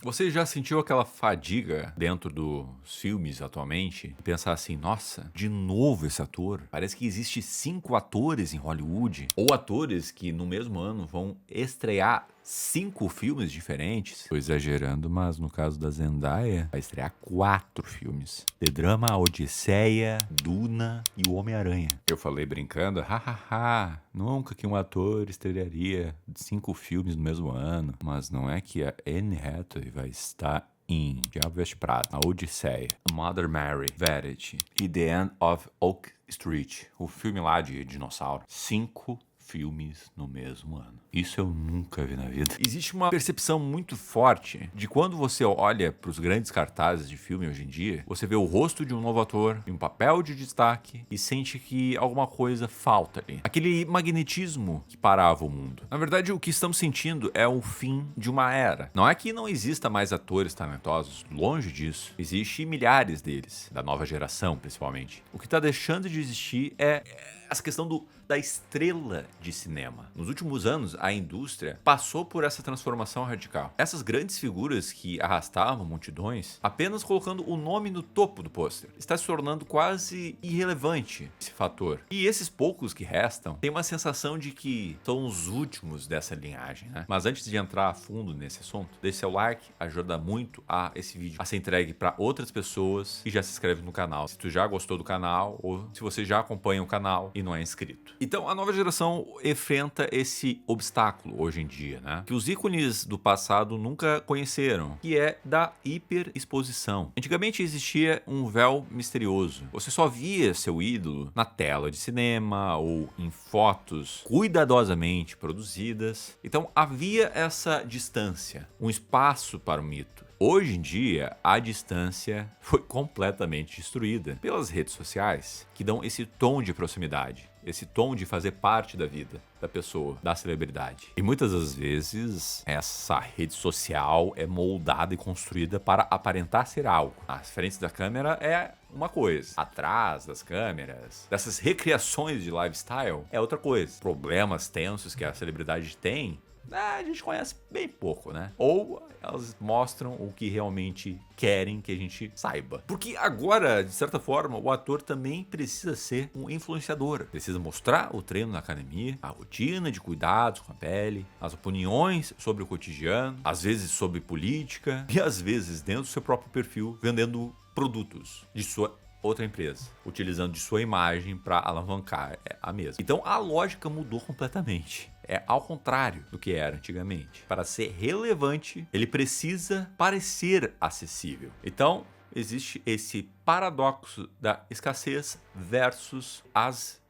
Você já sentiu aquela fadiga dentro dos filmes atualmente? Pensar assim, nossa, de novo esse ator? Parece que existe 5 atores em Hollywood. Ou atores que no mesmo ano vão estrear 5 filmes diferentes. Tô exagerando, mas no caso da Zendaya, vai estrear 4 filmes. The Drama, A Odisseia, Duna e o Homem-Aranha. Eu falei brincando, hahaha, nunca que um ator estrearia 5 filmes no mesmo ano. Mas não é que a Anne Hathaway vai estar em Diabo Veste Prada, A Odisseia, Mother Mary, Verity e The End of Oak Street, o filme lá de dinossauro. 5 filmes no mesmo ano. Isso eu nunca vi na vida. Existe uma percepção muito forte de quando você olha para os grandes cartazes de filme hoje em dia, você vê o rosto de um novo ator em um papel de destaque e sente que alguma coisa falta ali. Aquele magnetismo que parava o mundo. Na verdade, o que estamos sentindo é o fim de uma era. Não é que não exista mais atores talentosos, longe disso. Existem milhares deles, da nova geração principalmente. O que está deixando de existir é essa questão da estrela de cinema. Nos últimos anos, a indústria passou por essa transformação radical. Essas grandes figuras que arrastavam multidões, apenas colocando o nome no topo do pôster, está se tornando quase irrelevante esse fator. E esses poucos que restam, têm uma sensação de que são os últimos dessa linhagem, né? Mas antes de entrar a fundo nesse assunto, deixe seu like, ajuda muito a esse vídeo a ser entregue para outras pessoas e já se inscreve no canal se tu já gostou do canal ou se você já acompanha o canal e não é inscrito. Então, a nova geração enfrenta esse obstáculo hoje em dia, né? Que os ícones do passado nunca conheceram, que é da hiperexposição. Antigamente existia um véu misterioso. Você só via seu ídolo na tela de cinema ou em fotos cuidadosamente produzidas. Então, havia essa distância, um espaço para o mito. Hoje em dia, a distância foi completamente destruída pelas redes sociais, que dão esse tom de proximidade, esse tom de fazer parte da vida da pessoa, da celebridade. E muitas das vezes, essa rede social é moldada e construída para aparentar ser algo. As frentes da câmera é uma coisa, atrás das câmeras, dessas recriações de lifestyle, é outra coisa. Problemas tensos que a celebridade tem, a gente conhece bem pouco, né? Ou elas mostram o que realmente querem que a gente saiba. Porque agora, de certa forma, o ator também precisa ser um influenciador. Precisa mostrar o treino na academia, a rotina de cuidados com a pele, as opiniões sobre o cotidiano, às vezes sobre política e às vezes dentro do seu próprio perfil, vendendo produtos de sua outra empresa, utilizando de sua imagem para alavancar a mesma. Então a lógica mudou completamente. É ao contrário do que era antigamente. Para ser relevante, ele precisa parecer acessível. Então existe esse paradoxo da escassez versus as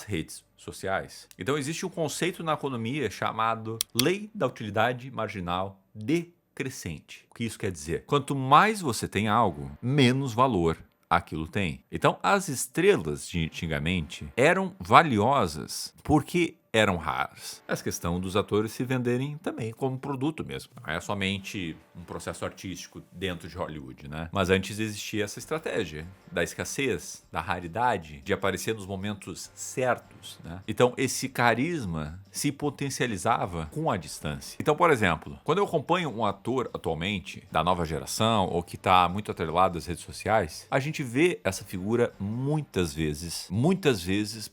redes sociais. Então existe um conceito na economia chamado lei da utilidade marginal decrescente. O que isso quer dizer? Quanto mais você tem algo, menos valor aquilo tem. Então, as estrelas de antigamente eram valiosas porque eram raras. Essa questão dos atores se venderem também como produto mesmo. Não é somente um processo artístico dentro de Hollywood, né? Mas antes existia essa estratégia da escassez, da raridade, de aparecer nos momentos certos, né? Então, esse carisma se potencializava com a distância. Então, por exemplo, quando eu acompanho um ator atualmente da nova geração ou que está muito atrelado às redes sociais, a gente vê essa figura muitas vezes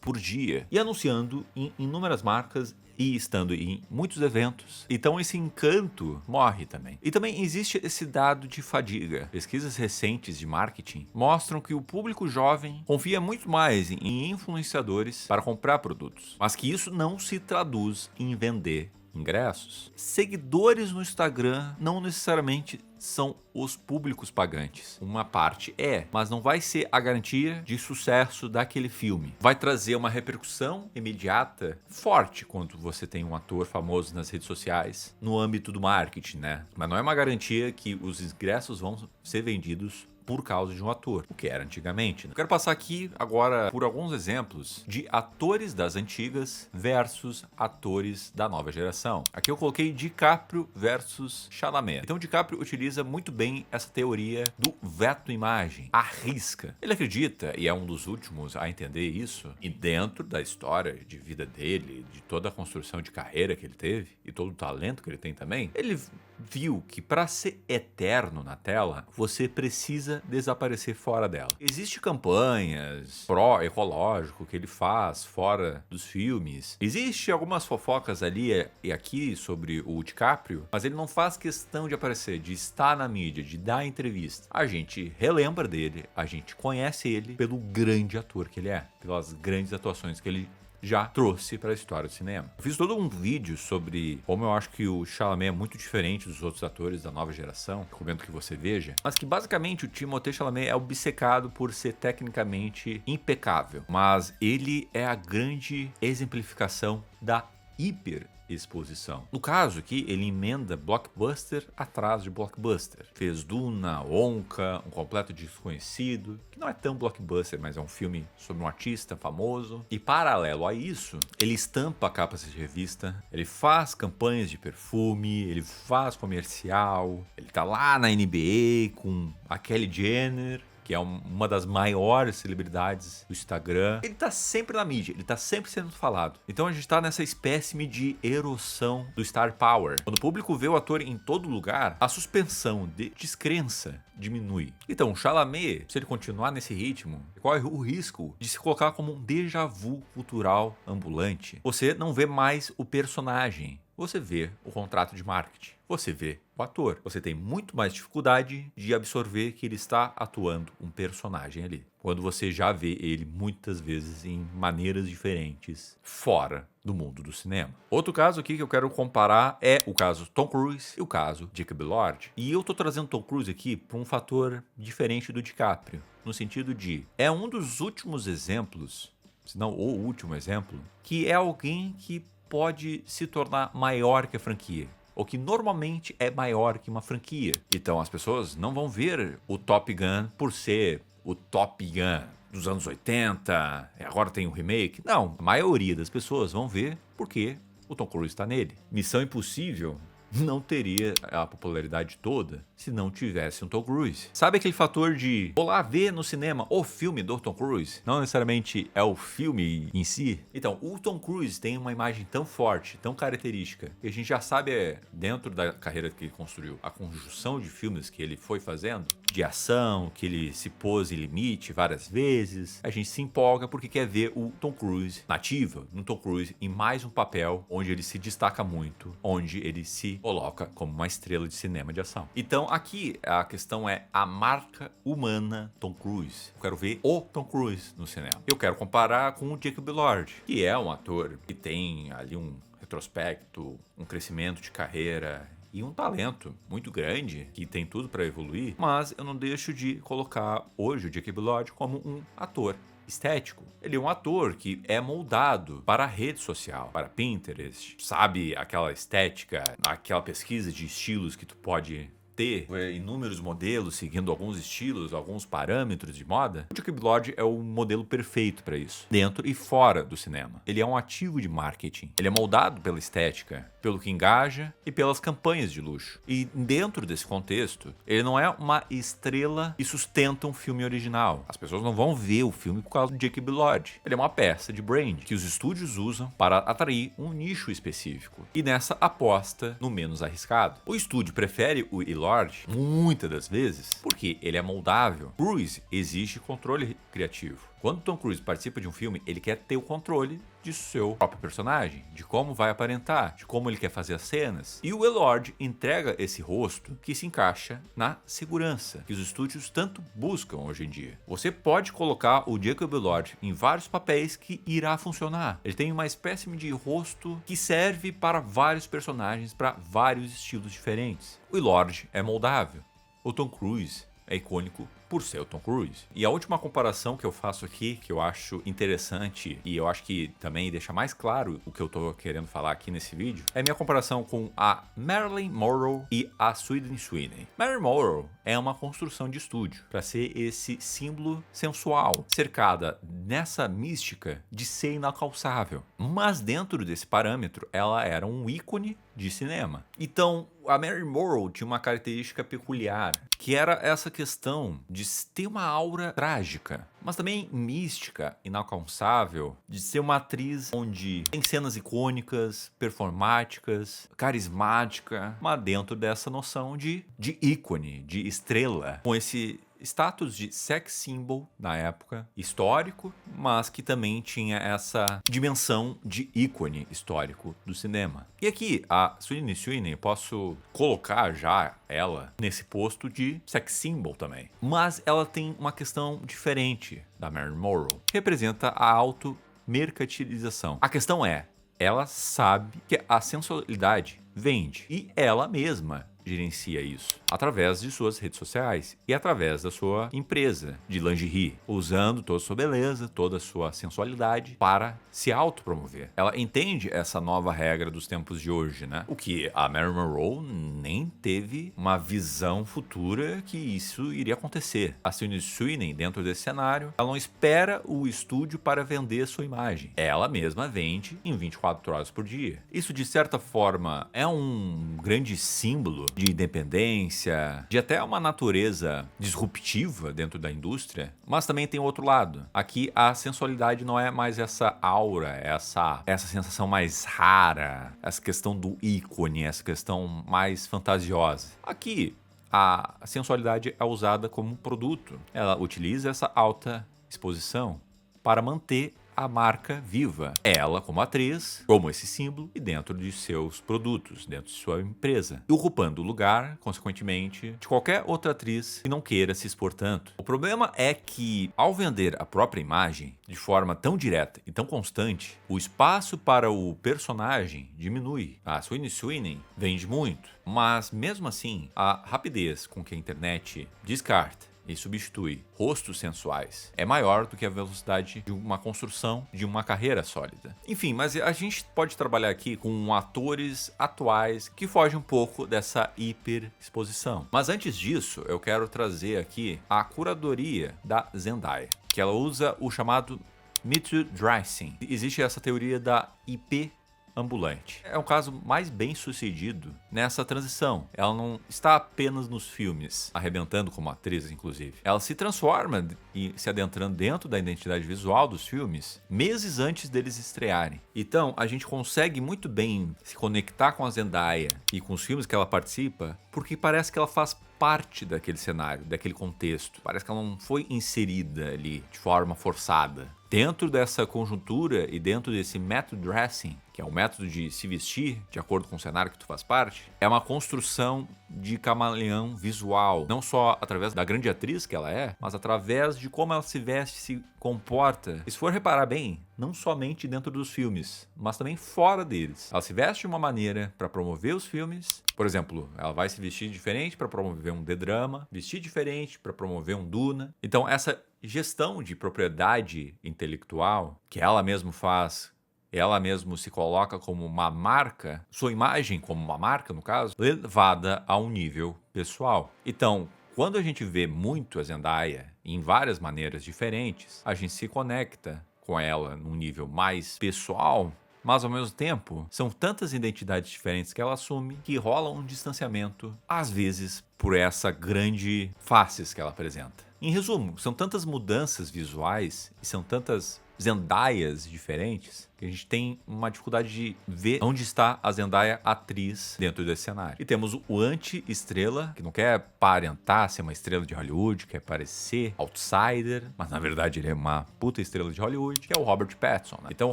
por dia e anunciando em inúmeras marcas e estando em muitos eventos. Então esse encanto morre também. E também existe esse dado de fadiga. Pesquisas recentes de marketing mostram que o público jovem confia muito mais em influenciadores para comprar produtos, mas que isso não se traduz em vender ingressos. Seguidores no Instagram não necessariamente são os públicos pagantes. Uma parte é, mas não vai ser a garantia de sucesso daquele filme. Vai trazer uma repercussão imediata forte quando você tem um ator famoso nas redes sociais, no âmbito do marketing, né? Mas não é uma garantia que os ingressos vão ser vendidos por causa de um ator, o que era antigamente, né? Eu quero passar aqui agora por alguns exemplos de atores das antigas versus atores da nova geração. Aqui eu coloquei DiCaprio versus Chalamet. Então DiCaprio utiliza muito bem essa teoria do veto imagem, arrisca. Ele acredita, e é um dos últimos a entender isso, e dentro da história de vida dele, de toda a construção de carreira que ele teve, e todo o talento que ele tem também, ele viu que para ser eterno na tela, você precisa desaparecer fora dela. Existem campanhas pró-ecológico que ele faz fora dos filmes. Existem algumas fofocas ali e aqui sobre o DiCaprio, mas ele não faz questão de aparecer, de estar na mídia, de dar entrevista. A gente relembra dele, a gente conhece ele pelo grande ator que ele é, pelas grandes atuações que ele já trouxe para a história do cinema. Eu fiz todo um vídeo sobre como eu acho que o Chalamet é muito diferente dos outros atores da nova geração, recomendo que você veja, mas que basicamente o Timothée Chalamet é obcecado por ser tecnicamente impecável, mas ele é a grande exemplificação da hiperexposição. No caso aqui, ele emenda blockbuster atrás de blockbuster. Fez Duna, Wonka, Um Completo Desconhecido, que não é tão blockbuster, mas é um filme sobre um artista famoso. E paralelo a isso, ele estampa capas de revista, ele faz campanhas de perfume, ele faz comercial, ele tá lá na NBA com a Kylie Jenner, que é uma das maiores celebridades do Instagram. Ele tá sempre na mídia, ele tá sempre sendo falado. Então a gente tá nessa espécime de erosão do star power. Quando o público vê o ator em todo lugar, a suspensão de descrença diminui. Então o Chalamet, se ele continuar nesse ritmo, corre o risco de se colocar como um déjà vu cultural ambulante. Você não vê mais o personagem, você vê o contrato de marketing, você vê o ator. Você tem muito mais dificuldade de absorver que ele está atuando um personagem ali, quando você já vê ele muitas vezes em maneiras diferentes fora do mundo do cinema. Outro caso aqui que eu quero comparar é o caso Tom Cruise e o caso Jacob Elord. E eu tô trazendo Tom Cruise aqui por um fator diferente do DiCaprio, no sentido de é um dos últimos exemplos, se não o último exemplo, que é alguém que pode se tornar maior que a franquia, ou que normalmente é maior que uma franquia. Então as pessoas não vão ver o Top Gun por ser o Top Gun dos anos 80, agora tem um remake. Não, a maioria das pessoas vão ver porque o Tom Cruise está nele. Missão Impossível não teria a popularidade toda se não tivesse um Tom Cruise. Sabe aquele fator de vou lá ver no cinema o filme do Tom Cruise? Não necessariamente é o filme em si. Então, o Tom Cruise tem uma imagem tão forte, tão característica, que a gente já sabe dentro da carreira que ele construiu, a conjunção de filmes que ele foi fazendo, de ação, que ele se pôs em limite várias vezes, a gente se empolga porque quer ver o Tom Cruise nativa, um Tom Cruise em mais um papel onde ele se destaca muito, onde ele se coloca como uma estrela de cinema de ação. Então aqui a questão é a marca humana Tom Cruise. Eu quero ver o Tom Cruise no cinema. Eu quero comparar com o Jacob Elord, que é um ator que tem ali um retrospecto, um crescimento de carreira e um talento muito grande, que tem tudo para evoluir, mas eu não deixo de colocar hoje o Jacob Elord como um ator estético. Ele é um ator que é moldado para a rede social, para Pinterest, sabe aquela estética, aquela pesquisa de estilos que tu pode ter inúmeros modelos seguindo alguns estilos, alguns parâmetros de moda. O Jacob Elord é o modelo perfeito para isso, dentro e fora do cinema. Ele é um ativo de marketing. Ele é moldado pela estética, pelo que engaja e pelas campanhas de luxo. E dentro desse contexto, ele não é uma estrela que sustenta um filme original. As pessoas não vão ver o filme por causa do Jacob Elord. Ele é uma peça de brand que os estúdios usam para atrair um nicho específico. E nessa aposta no menos arriscado. O estúdio prefere o Elord muitas das vezes porque ele é moldável. Cruise exige controle criativo. Quando Tom Cruise participa de um filme, ele quer ter o controle de seu próprio personagem, de como vai aparentar, de como ele quer fazer as cenas. E o Elord entrega esse rosto que se encaixa na segurança que os estúdios tanto buscam hoje em dia. Você pode colocar o Jacob Elord em vários papéis que irá funcionar. Ele tem uma espécie de rosto que serve para vários personagens, para vários estilos diferentes. O Elord é moldável. O Tom Cruise é icônico por ser o Tom Cruise. E a última comparação que eu faço aqui, que eu acho interessante e eu acho que também deixa mais claro o que eu tô querendo falar aqui nesse vídeo, é a minha comparação com a Marilyn Monroe e a Sydney Sweeney. Marilyn Monroe é uma construção de estúdio para ser esse símbolo sensual, cercada nessa mística de ser inalcançável. Mas dentro desse parâmetro, ela era um ícone de cinema. Então, A Marilyn Monroe tinha uma característica peculiar, que era essa questão de ter uma aura trágica, mas também mística, inalcançável, de ser uma atriz onde tem cenas icônicas, performáticas, carismática, mas dentro dessa noção de ícone, de estrela, com esse status de sex symbol na época, histórico, mas que também tinha essa dimensão de ícone histórico do cinema. E aqui, a Sydney Sweeney, posso colocar já ela nesse posto de sex symbol também. Mas ela tem uma questão diferente da Marilyn Monroe, que representa a automercantilização. A questão é, ela sabe que a sensualidade vende e ela mesma gerencia isso através de suas redes sociais e através da sua empresa de lingerie, usando toda a sua beleza, toda a sua sensualidade para se autopromover. Ela entende essa nova regra dos tempos de hoje, né? O que a Marilyn Monroe nem teve uma visão futura que isso iria acontecer. A Sydney Sweeney, dentro desse cenário, ela não espera o estúdio para vender sua imagem. Ela mesma vende em 24 horas por dia. Isso, de certa forma, é um grande símbolo de independência, de até uma natureza disruptiva dentro da indústria, mas também tem outro lado. Aqui a sensualidade não é mais essa aura, essa sensação mais rara, essa questão do ícone, essa questão mais fantasiosa. Aqui a sensualidade é usada como um produto. Ela utiliza essa alta exposição para manter a marca viva. Ela como atriz, como esse símbolo e dentro de seus produtos, dentro de sua empresa. E ocupando o lugar, consequentemente, de qualquer outra atriz que não queira se expor tanto. O problema é que, ao vender a própria imagem de forma tão direta e tão constante, o espaço para o personagem diminui. A Sydney Sweeney vende muito, mas mesmo assim, a rapidez com que a internet descarta e substitui rostos sensuais é maior do que a velocidade de uma construção de uma carreira sólida. Enfim, mas a gente pode trabalhar aqui com atores atuais que fogem um pouco dessa hiperexposição. Mas antes disso, eu quero trazer aqui a curadoria da Zendaya, que ela usa o chamado Me Too Dressing. Existe essa teoria da IP ambulante. É um caso mais bem sucedido nessa transição. Ela não está apenas nos filmes, arrebentando como atriz, inclusive. Ela se transforma e se adentrando dentro da identidade visual dos filmes meses antes deles estrearem. Então, a gente consegue muito bem se conectar com a Zendaya e com os filmes que ela participa, porque parece que ela faz parte daquele cenário, daquele contexto. Parece que ela não foi inserida ali de forma forçada. Dentro dessa conjuntura e dentro desse método dressing, que é o método de se vestir de acordo com o cenário que tu faz parte, é uma construção de camaleão visual, não só através da grande atriz que ela é, mas através de como ela se veste, se comporta. E se for reparar bem, não somente dentro dos filmes, mas também fora deles. Ela se veste de uma maneira para promover os filmes. Por exemplo, ela vai se vestir diferente para promover um D-drama, vestir diferente para promover um Duna. Então, essa gestão de propriedade intelectual que ela mesma faz, ela mesma se coloca como uma marca, sua imagem como uma marca, no caso, levada a um nível pessoal. Então, quando a gente vê muito a Zendaya em várias maneiras diferentes, a gente se conecta com ela num nível mais pessoal, mas ao mesmo tempo, são tantas identidades diferentes que ela assume que rola um distanciamento, às vezes, por essa grande faces que ela apresenta. Em resumo, são tantas mudanças visuais e são tantas Zendayas diferentes que a gente tem uma dificuldade de ver onde está a Zendaya atriz dentro desse cenário. E temos o anti-estrela, que não quer aparentar ser uma estrela de Hollywood, quer parecer outsider, mas na verdade ele é uma puta estrela de Hollywood, que é o Robert Pattinson, né? Então o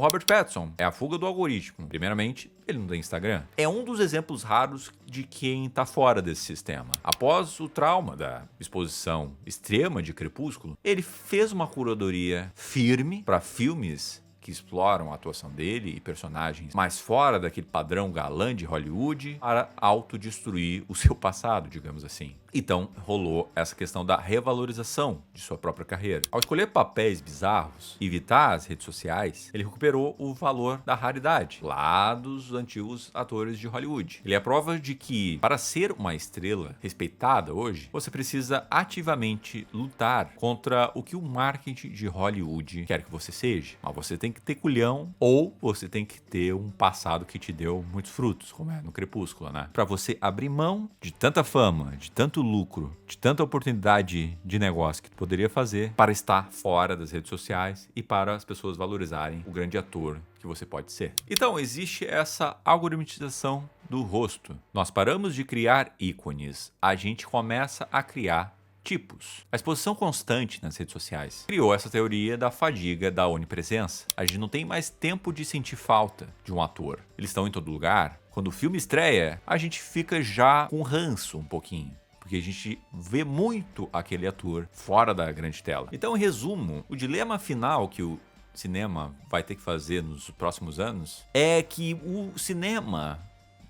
Robert Pattinson é a fuga do algoritmo. Primeiramente, ele não tem Instagram. É um dos exemplos raros de quem tá fora desse sistema. Após o trauma da exposição extrema de Crepúsculo, ele fez uma curadoria firme para filmes que exploram a atuação dele e personagens mais fora daquele padrão galã de Hollywood para autodestruir o seu passado, digamos assim. Então, rolou essa questão da revalorização de sua própria carreira. Ao escolher papéis bizarros e evitar as redes sociais, ele recuperou o valor da raridade, lá dos antigos atores de Hollywood. Ele é a prova de que, para ser uma estrela respeitada hoje, você precisa ativamente lutar contra o que o marketing de Hollywood quer que você seja. Mas você tem tem que ter culhão ou você tem que ter um passado que te deu muitos frutos, como é no Crepúsculo, né? Pra você abrir mão de tanta fama, de tanto lucro, de tanta oportunidade de negócio que tu poderia fazer para estar fora das redes sociais e para as pessoas valorizarem o grande ator que você pode ser. Então, existe essa algoritmização do rosto. Nós paramos de criar ícones, a gente começa a criar tipos. A exposição constante nas redes sociais criou essa teoria da fadiga da onipresença. A gente não tem mais tempo de sentir falta de um ator. Eles estão em todo lugar. Quando o filme estreia, a gente fica já com ranço um pouquinho, porque a gente vê muito aquele ator fora da grande tela. Então, em resumo, o dilema final que o cinema vai ter que fazer nos próximos anos é que o cinema,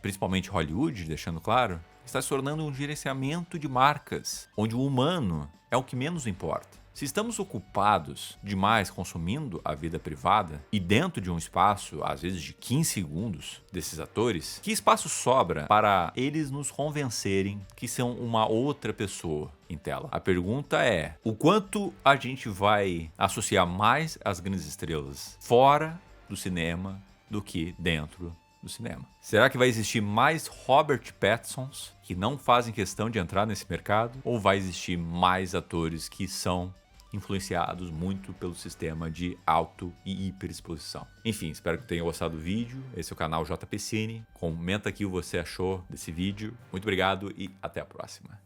principalmente Hollywood, deixando claro, está se tornando um gerenciamento de marcas, onde o humano é o que menos importa. Se estamos ocupados demais consumindo a vida privada e dentro de um espaço, às vezes de 15 segundos, desses atores, que espaço sobra para eles nos convencerem que são uma outra pessoa em tela? A pergunta é, o quanto a gente vai associar mais as grandes estrelas fora do cinema do que dentro do cinema? Será que vai existir mais Robert Pattinsons que não fazem questão de entrar nesse mercado? Ou vai existir mais atores que são influenciados muito pelo sistema de auto e hiperexposição? Enfim, espero que tenham gostado do vídeo. Esse é o canal JP Cine. Comenta aqui o que você achou desse vídeo. Muito obrigado e até a próxima.